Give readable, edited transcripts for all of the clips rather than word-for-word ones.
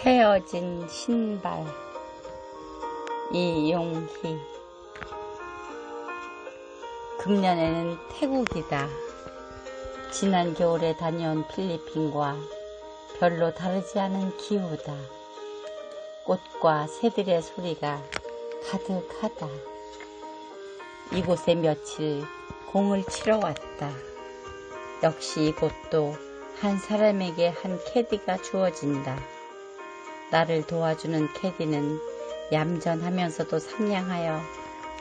헤어진 신발. 이용희. 금년에는 태국이다. 지난 겨울에 다녀온 필리핀과 별로 다르지 않은 기후다. 꽃과 새들의 소리가 가득하다. 이곳에 며칠 공을 치러 왔다. 역시 이곳도 한 사람에게 한 캐디가 주어진다. 나를 도와주는 캐디는 얌전하면서도 상냥하여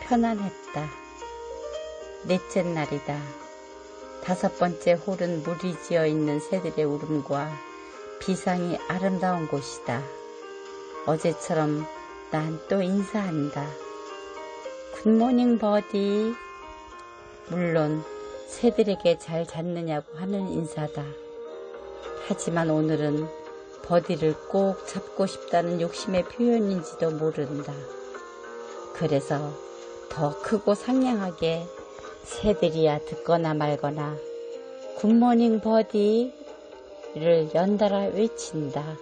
편안했다. 넷째 날이다. 5번째 홀은 물이 지어 있는 새들의 울음과 비상이 아름다운 곳이다. 어제처럼 난 또 인사한다. 굿모닝 버디. 물론 새들에게 잘 잤느냐고 하는 인사다. 하지만 오늘은 버디를 꼭 잡고 싶다는 욕심의 표현인지도 모른다. 그래서 더 크고 상냥하게 새들이야 듣거나 말거나 굿모닝 버디를 연달아 외친다.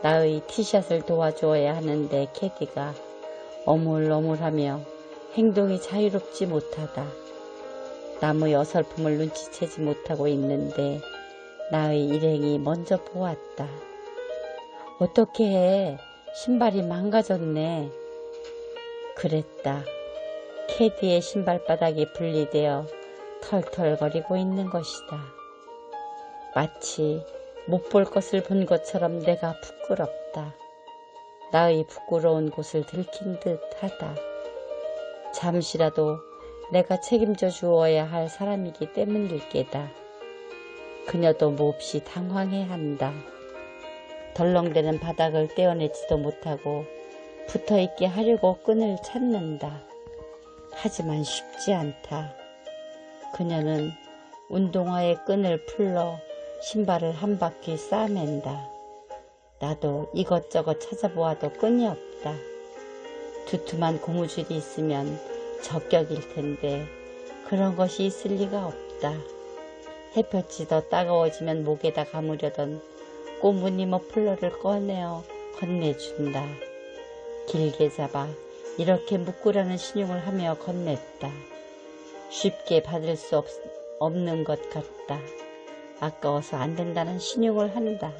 나의 티샷을 도와주어야 하는데 캐디가 어물어물하며 행동이 자유롭지 못하다. 나무의 어설픔을 눈치채지 못하고 있는데 나의 일행이 먼저 보았다. 어떻게 해? 신발이 망가졌네. 그랬다. 캐디의 신발바닥이 분리되어 털털거리고 있는 것이다. 마치 못 볼 것을 본 것처럼 내가 부끄럽다. 나의 부끄러운 곳을 들킨 듯하다. 잠시라도 내가 책임져 주어야 할 사람이기 때문일 게다. 그녀도 몹시 당황해한다. 덜렁대는 바닥을 떼어내지도 못하고 붙어있게 하려고 끈을 찾는다. 하지만 쉽지 않다. 그녀는 운동화의 끈을 풀러 신발을 한 바퀴 싸맨다. 나도 이것저것 찾아보아도 끈이 없다. 두툼한 고무줄이 있으면 적격일 텐데 그런 것이 있을 리가 없다. 햇볕이 더 따가워지면 목에다 감으려던 꼬무니 머플러를 꺼내어 건네준다. 길게 잡아 이렇게 묶으라는 신용을 하며 건넸다. 쉽게 받을 수 없는 것 같다. 아까워서 안 된다는 신용을 한다.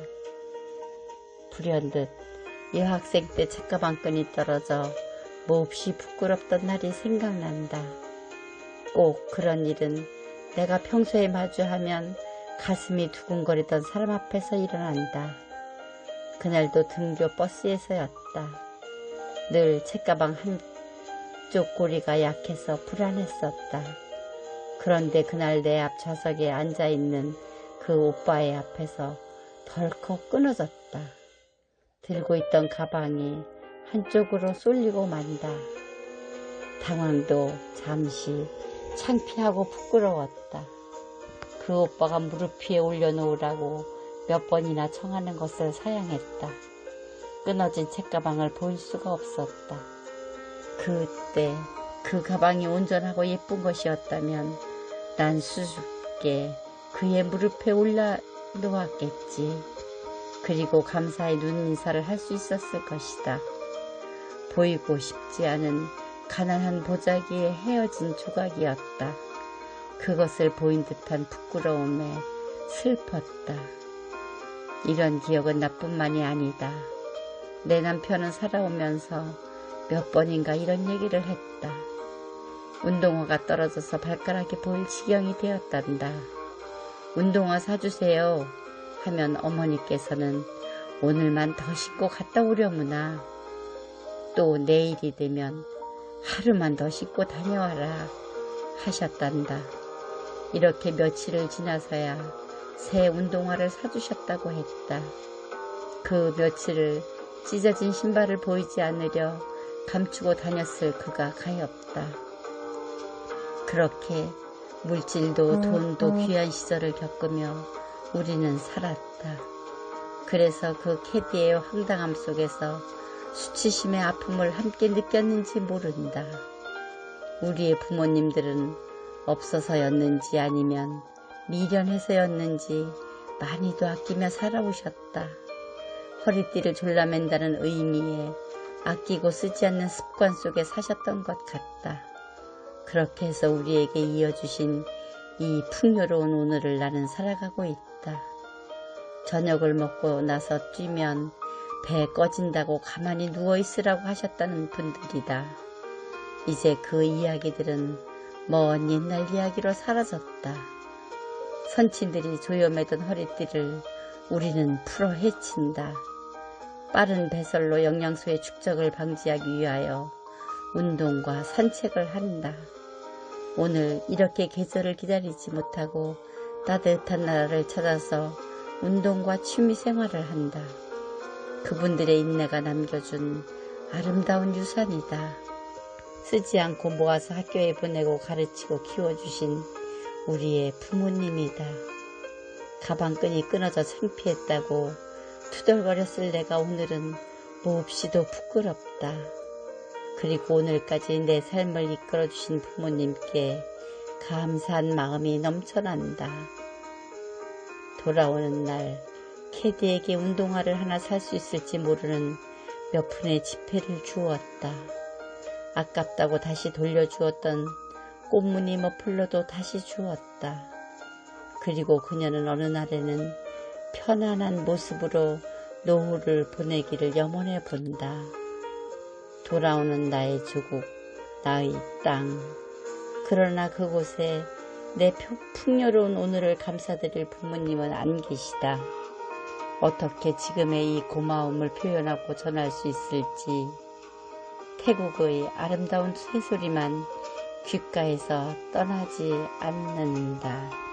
불현듯 여학생 때 책가방 끈이 떨어져 몹시 부끄럽던 날이 생각난다. 꼭 그런 일은 내가 평소에 마주하면 가슴이 두근거리던 사람 앞에서 일어난다. 그날도 등교 버스에서였다. 늘 책가방 한쪽 고리가 약해서 불안했었다. 그런데 그날 내 앞 좌석에 앉아있는 그 오빠의 앞에서 덜컥 끊어졌다. 들고 있던 가방이 한쪽으로 쏠리고 만다. 당황도 잠시 창피하고 부끄러웠다. 그 오빠가 무릎 위에 올려놓으라고 몇 번이나 청하는 것을 사양했다. 끊어진 책가방을 볼 수가 없었다. 그때 그 가방이 온전하고 예쁜 것이었다면 난 수줍게 그의 무릎에 올려놓았겠지. 그리고 감사의 눈인사를 할 수 있었을 것이다. 보이고 싶지 않은 가난한 보자기에 헤어진 조각이었다. 그것을 보인 듯한 부끄러움에 슬펐다. 이런 기억은 나뿐만이 아니다. 내 남편은 살아오면서 몇 번인가 이런 얘기를 했다. 운동화가 떨어져서 발가락이 보일 지경이 되었단다. 운동화 사주세요 하면 어머니께서는 오늘만 더 신고 갔다 오려무나. 또 내일이 되면 하루만 더 신고 다녀와라 하셨단다. 이렇게 며칠을 지나서야 새 운동화를 사주셨다고 했다. 그 며칠을 찢어진 신발을 보이지 않으려 감추고 다녔을 그가 가엾다. 그렇게 물질도 돈도 귀한 시절을 겪으며 우리는 살았다. 그래서 그 캐디의 황당함 속에서 수치심의 아픔을 함께 느꼈는지 모른다. 우리의 부모님들은 없어서였는지 아니면 미련해서였는지 많이도 아끼며 살아오셨다. 허리띠를 졸라맨다는 의미에 아끼고 쓰지 않는 습관 속에 사셨던 것 같다. 그렇게 해서 우리에게 이어주신 이 풍요로운 오늘을 나는 살아가고 있다. 저녁을 먹고 나서 뛰면 배 꺼진다고 가만히 누워있으라고 하셨다는 분들이다. 이제 그 이야기들은 먼 옛날 이야기로 사라졌다. 선친들이 조여매던 허리띠를 우리는 풀어 헤친다. 빠른 배설로 영양소의 축적을 방지하기 위하여 운동과 산책을 한다. 오늘 이렇게 계절을 기다리지 못하고 따뜻한 나라를 찾아서 운동과 취미생활을 한다. 그분들의 인내가 남겨준 아름다운 유산이다. 쓰지 않고 모아서 학교에 보내고 가르치고 키워주신 우리의 부모님이다. 가방끈이 끊어져 창피했다고 투덜거렸을 내가 오늘은 몹시도 부끄럽다. 그리고 오늘까지 내 삶을 이끌어주신 부모님께 감사한 마음이 넘쳐난다. 돌아오는 날 캐디에게 운동화를 하나 살 수 있을지 모르는 몇 푼의 지폐를 주었다. 아깝다고 다시 돌려주었던 꽃무늬 머플러도 다시 주었다. 그리고 그녀는 어느 날에는 편안한 모습으로 노후를 보내기를 염원해 본다. 돌아오는 나의 조국, 나의 땅. 그러나 그곳에 내 풍요로운 오늘을 감사드릴 부모님은 안 계시다. 어떻게 지금의 이 고마움을 표현하고 전할 수 있을지. 태국의 아름다운 새소리만 귓가에서 떠나지 않는다.